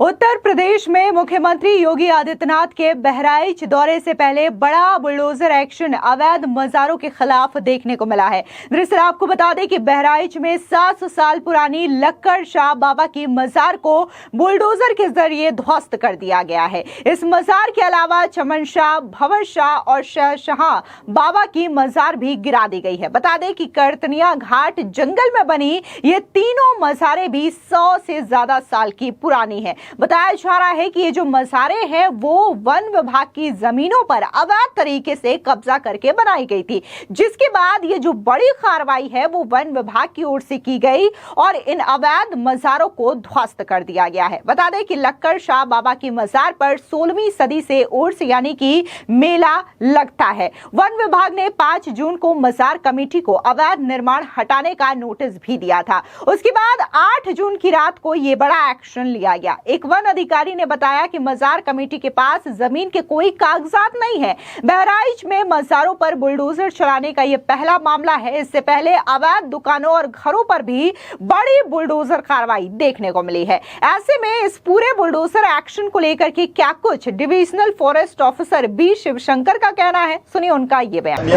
उत्तर प्रदेश में मुख्यमंत्री योगी आदित्यनाथ के बहराइच दौरे से पहले बड़ा बुलडोजर एक्शन अवैध मजारों के खिलाफ देखने को मिला है। दरअसल आपको बता दें कि बहराइच में 700 साल पुरानी लक्कड़ शाह बाबा की मजार को बुलडोजर के जरिए ध्वस्त कर दिया गया है। इस मजार के अलावा चमन शाह, भंवर शाह और शाह बाबा की मजार भी गिरा दी गई है। बता दें कि करतनिया घाट जंगल में बनी ये तीनों मजारें भी 100 से ज्यादा साल की पुरानी है। बताया जा रहा है कि ये जो मज़ारें हैं वो वन विभाग की जमीनों पर अवैध तरीके से कब्जा करके बनाई गई थी, जिसके बाद ये जो बड़ी कार्रवाई है वो वन विभाग की ओर से की गई और इन अवैध मज़ारों को ध्वस्त कर दिया गया है। बता दें कि लक्कड़ शाह बाबा की मज़ार पर 16वीं सदी से उर्स यानी कि मेला लगता है। वन विभाग ने 5 जून को मज़ार कमेटी को अवैध निर्माण हटाने का नोटिस भी दिया था। उसके बाद 8 जून की रात को ये बड़ा एक्शन लिया गया। एक वन अधिकारी ने बताया कि मजार कमेटी के पास जमीन के कोई कागजात नहीं है। बहराइच में मजारों पर बुलडोजर चलाने का यह पहला मामला है। इससे पहले अवैध दुकानों और घरों पर भी बड़ी बुलडोजर कार्रवाई देखने को मिली है। ऐसे में इस पूरे बुलडोजर एक्शन को लेकर के क्या कुछ divisional forest officer B Shivshankar का कहना है, सुनिए उनका ये बयान।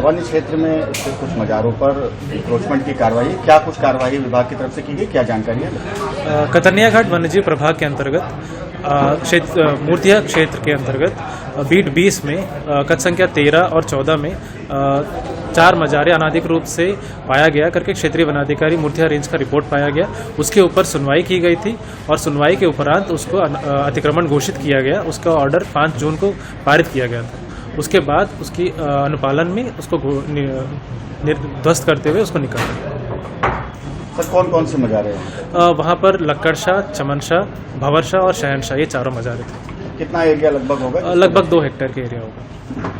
वन क्षेत्र में कुछ मजारों पर इंक्रोचमेंट की कार्रवाई, क्या कुछ कार्रवाई विभाग की तरफ से की गई, क्या जानकारी है? कतरनिया घाट वन्यजीव प्रभाग के अंतर्गत मूर्तिया क्षेत्र के अंतर्गत बीट 20 में कथ संख्या 13 और 14 में 4 मजारे अनाधिकृत रूप से पाया गया करके क्षेत्रीय वनाधिकारी मूर्तिया रेंज का रिपोर्ट पाया गया। उसके ऊपर सुनवाई की गई थी और सुनवाई के उपरांत उसको अतिक्रमण घोषित किया गया। उसका ऑर्डर 5 जून को पारित किया गया था। उसके बाद उसकी अनुपालन में उसको ध्वस्त करते हुए उसको निकाला। सर कौन कौन से मजारे हैं? वहाँ पर लक्कड़ शाह, चमन शाह, भंवर शाह और शहनशाह, ये 4 मजारे थे। कितना एरिया लगभग होगा? लगभग 2 हेक्टेयर के एरिया होगा।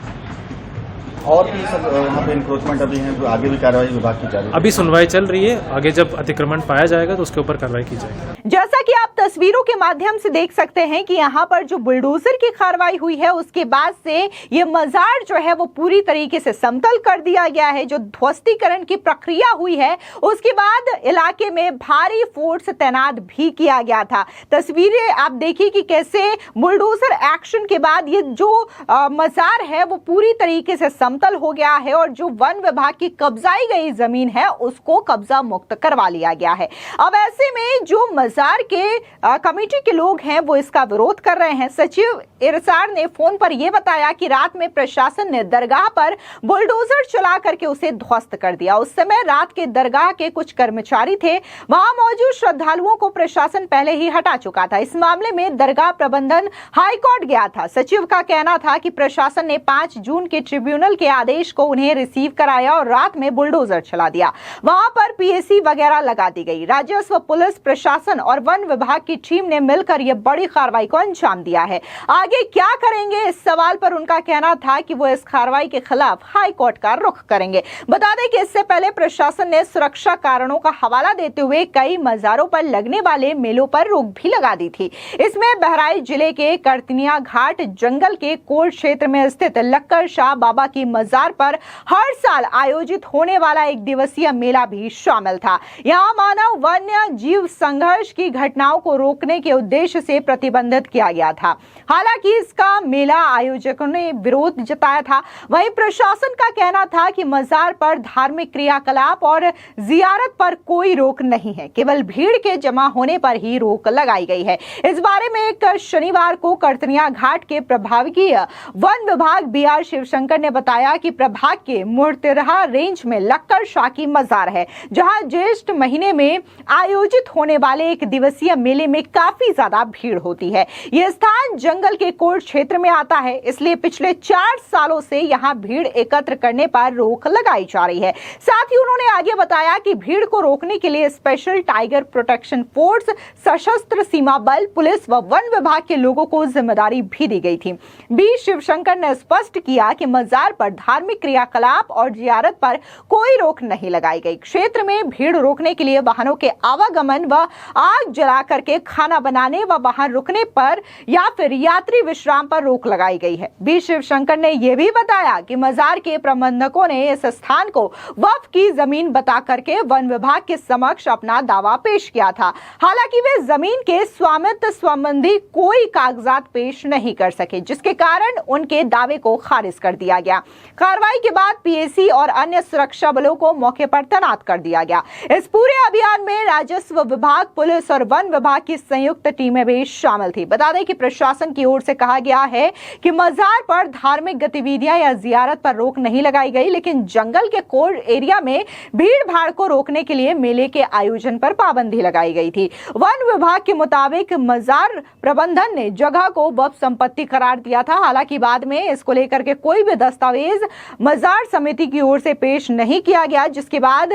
और भी सब वहाँ पे इंक्रोचमेंट अभी है, तो आगे भी कार्रवाई विभाग की जाएगी? अभी सुनवाई चल रही है, आगे जब अतिक्रमण पाया जाएगा तो उसके ऊपर कार्रवाई की जाएगी। जैसा कि आप तस्वीरों के माध्यम से देख सकते हैं कि यहाँ पर जो बुलडोजर की कार्रवाई हुई है उसके बाद से ये मजार जो है वो पूरी तरीके से समतल कर दिया गया है। जो ध्वस्तीकरण की प्रक्रिया हुई है उसके बाद इलाके में भारी फोर्स तैनात भी किया गया था। तस्वीरें आप देखिए कि कैसे बुलडोजर एक्शन के बाद ये जो मजार है वो पूरी तरीके से समतल हो गया है और जो वन विभाग की कब्जाई गई जमीन है उसको कब्जा मुक्त करवा लिया गया है। अब ऐसे में जो मजार के कमेटी के लोग हैं वो इसका विरोध कर रहे हैं। सचिव इरसार ने फोन पर यह बताया कि रात में प्रशासन ने दरगाह पर बुलडोजर चला करके उसे ध्वस्त कर दिया। उस समय रात के दरगाह के कुछ कर्मचारी थे, वहां मौजूद श्रद्धालुओं को प्रशासन पहले ही हटा चुका था। इस मामले में दरगाह प्रबंधन हाईकोर्ट गया था। सचिव का कहना था कि प्रशासन ने 5 जून के ट्रिब्यूनल के आदेश को उन्हें रिसीव कराया और रात में बुलडोजर चला दिया। वहां पर पीएसी वगैरह लगा दी गई। राजस्व, पुलिस प्रशासन और वन विभाग की टीम ने मिलकर यह बड़ी कार्रवाई को अंजाम दिया है। आगे क्या करेंगे इस सवाल पर उनका कहना था कि वो इस कार्रवाई के खिलाफ हाई कोर्ट का रुख करेंगे। बता दें कि इससे पहले प्रशासन ने सुरक्षा कारणों का हवाला देते हुए कई मजारों पर लगने वाले मेलों पर रोक भी लगा दी थी। इसमें बहराइच जिले के करतनिया घाट जंगल के कोट क्षेत्र में स्थित लक्कड़ शाह बाबा की मजार पर हर साल आयोजित होने वाला 1 दिवसीय मेला भी शामिल था। यहाँ मानव वन्य जीव संघर्ष की घटनाओं को रोकने के उद्देश्य से प्रतिबंधित किया गया था। हालांकि इसका मेला आयोजकों ने विरोध जताया था। वहीं प्रशासन का कहना था कि मजार पर धार्मिक क्रियाकलाप और जियारत पर कोई रोक नहीं है, केवल भीड़ के जमा होने पर ही रोक लगाई गई है। इस बारे में एक शनिवार को करतनिया घाट के प्रभारी वन विभाग BR शिवशंकर ने बताया कि प्रभाग के मूर्तिया रेंज में लक्कड़ शाह की मजार है, जहां ज्येष्ठ महीने में आयोजित होने वाले 1 दिवसीय मेले में काफी ज्यादा भीड़ होती है। यह स्थान जंगल के कोट क्षेत्र में आता है, इसलिए पिछले 4 सालों से यहां भीड़ एकत्र करने पर रोक लगाई जा रही है। साथ ही उन्होंने आगे बताया कि भीड़ को रोकने के लिए स्पेशल टाइगर प्रोटेक्शन फोर्स, सशस्त्र सीमा बल, पुलिस व वन विभाग के लोगों को जिम्मेदारी भी दी गई थी। बी शिवशंकर ने स्पष्ट किया कि मजार पर पर धार्मिक क्रियाकलाप और जियारत पर कोई रोक नहीं लगाई गई। क्षेत्र में भीड़ रोकने के लिए वाहनों के आवागमन व आग जला करके खाना बनाने व वाहन रुकने पर या फिर यात्री विश्राम पर रोक लगाई गई है। बी शिवशंकर ने यह भी बताया कि मजार के प्रबंधकों ने इस स्थान को वक्फ की जमीन बता करके वन विभाग के समक्ष अपना दावा पेश किया था। हालांकि वे जमीन के स्वामित्व संबंधी कोई कागजात पेश नहीं कर सके, जिसके कारण उनके दावे को खारिज कर दिया गया। कार्रवाई के बाद पीएसी और अन्य सुरक्षा बलों को मौके पर तैनात कर दिया गया। इस पूरे अभियान में राजस्व विभाग, पुलिस और वन विभाग की संयुक्त टीमें भी शामिल थी। बता दें कि प्रशासन की ओर से कहा गया है कि मजार पर धार्मिक गतिविधियां या जियारत पर रोक नहीं लगाई गई, लेकिन जंगल के कोर एरिया में भीड़ भाड़ को रोकने के लिए मेले के आयोजन पर पाबंदी लगाई गई थी। वन विभाग के मुताबिक मजार प्रबंधन ने जगह को वक्फ संपत्ति करार दिया था। हालांकि बाद में इसको लेकर के कोई भी दस्तावेज मजार समिति की ओर से पेश नहीं किया गया, जिसके बाद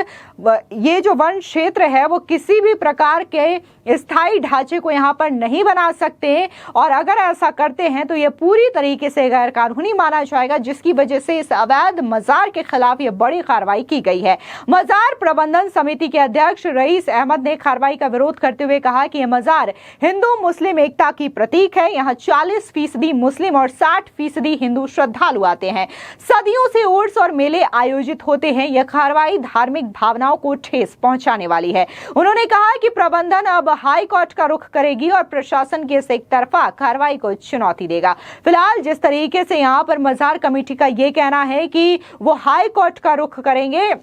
ये जो वन क्षेत्र है वो किसी भी प्रकार के स्थायी ढांचे को यहाँ पर नहीं बना सकते, और अगर ऐसा करते हैं तो ये पूरी तरीके से गैर कानूनी माना जाएगा, जिसकी वजह से इस अवैध मजार के खिलाफ ये बड़ी कार्रवाई की गई है। मजार प्रबंधन समिति के अध्यक्ष रईस अहमद ने कार्रवाई का विरोध करते हुए कहा कि यह मजार हिंदू मुस्लिम एकता की प्रतीक है। यहाँ 40% मुस्लिम और 60% हिंदू श्रद्धालु आते हैं। सदियों से उर्स और मेले आयोजित होते हैं। यह कार्रवाई धार्मिक भावनाओं को ठेस पहुंचाने वाली है। उन्होंने कहा कि प्रबंधन अब हाई कोर्ट का रुख करेगी और प्रशासन की इस एक तरफा कार्रवाई को चुनौती देगा। फिलहाल जिस तरीके से यहाँ पर मजार कमेटी का ये कहना है कि वो हाई कोर्ट का रुख करेंगे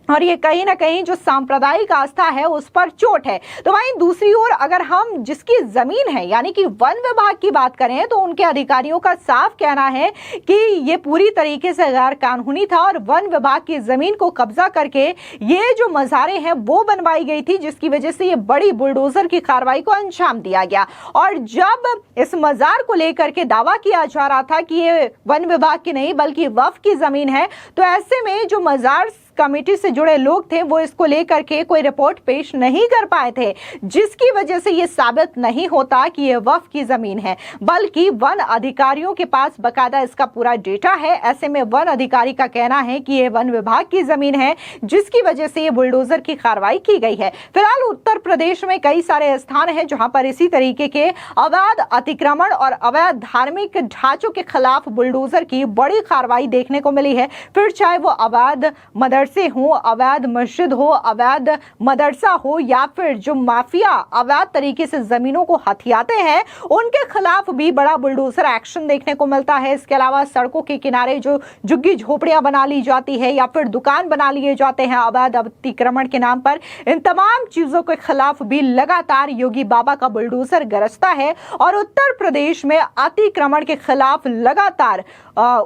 और ये कहीं ना कहीं जो सांप्रदायिक आस्था है उस पर चोट है, तो वहीं दूसरी ओर अगर हम जिसकी जमीन है यानी कि वन विभाग की बात करें तो उनके अधिकारियों का साफ कहना है कि ये पूरी तरीके से गैर कानूनी था और वन विभाग की जमीन को कब्जा करके ये जो मज़ारें हैं वो बनवाई गई थी, जिसकी वजह से ये बड़ी बुलडोजर की कार्रवाई को अंजाम दिया गया। और जब इस मजार को लेकर के दावा किया जा रहा था कि ये वन विभाग की नहीं बल्कि वक्फ की जमीन है, तो ऐसे में जो मजार कमेटी से जुड़े लोग थे वो इसको लेकर के कोई रिपोर्ट पेश नहीं कर पाए थे, जिसकी वजह से ये साबित नहीं होता कि ये वक्फ की जमीन है, बल्कि वन अधिकारियों के पास बकायदा इसका पूरा डेटा है। ऐसे में वन अधिकारी का कहना है कि ये वन विभाग की जमीन है, जिसकी वजह से ये बुलडोजर की कार्रवाई की गई है। फिलहाल उत्तर प्रदेश में कई सारे स्थान हैं जहां पर इसी तरीके के अवैध अतिक्रमण और अवैध धार्मिक ढांचों के खिलाफ बुलडोजर की बड़ी कार्रवाई देखने को मिली है। फिर चाहे वो अवैध मदरसे हो, अवैध मस्जिद हो, अवैध मदरसा हो, या फिर जो माफिया अवैध तरीके से जमीनों को हथियाते हैं उनके खिलाफ भी बड़ा बुलडोजर एक्शन देखने को मिलता है। इसके अलावा सड़कों के किनारे जो झुग्गी झोपड़ियां बना ली जाती है या फिर दुकान बना लिए जाते हैं अवैध अतिक्रमण के नाम पर, इन तमाम चीजों के खिलाफ भी लगातार योगी बाबा का बुलडोजर गरजता है। और उत्तर प्रदेश में अतिक्रमण के खिलाफ लगातार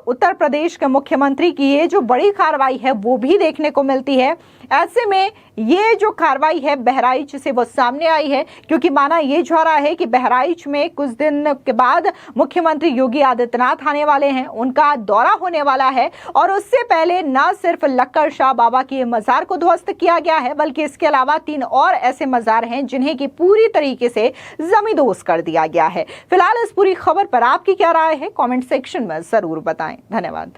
उत्तर प्रदेश के मुख्यमंत्री की ये जो बड़ी कार्रवाई है वो भी देखने को मिलती है। ऐसे में ये जो कार्रवाई है बहराइच से वो सामने आई है, क्योंकि माना ये जा रहा है कि बहराइच में कुछ दिन के बाद मुख्यमंत्री योगी आदित्यनाथ आने वाले हैं, उनका दौरा होने वाला है, और उससे पहले न सिर्फ लक्कड़ शाह बाबा की मजार को ध्वस्त किया गया है, बल्कि इसके अलावा 3 और ऐसे मजार हैं जिन्हें की पूरी तरीके से जमींदोज कर दिया गया है। फिलहाल इस पूरी खबर पर आपकी क्या राय है, कमेंट सेक्शन में जरूर बताएं। धन्यवाद।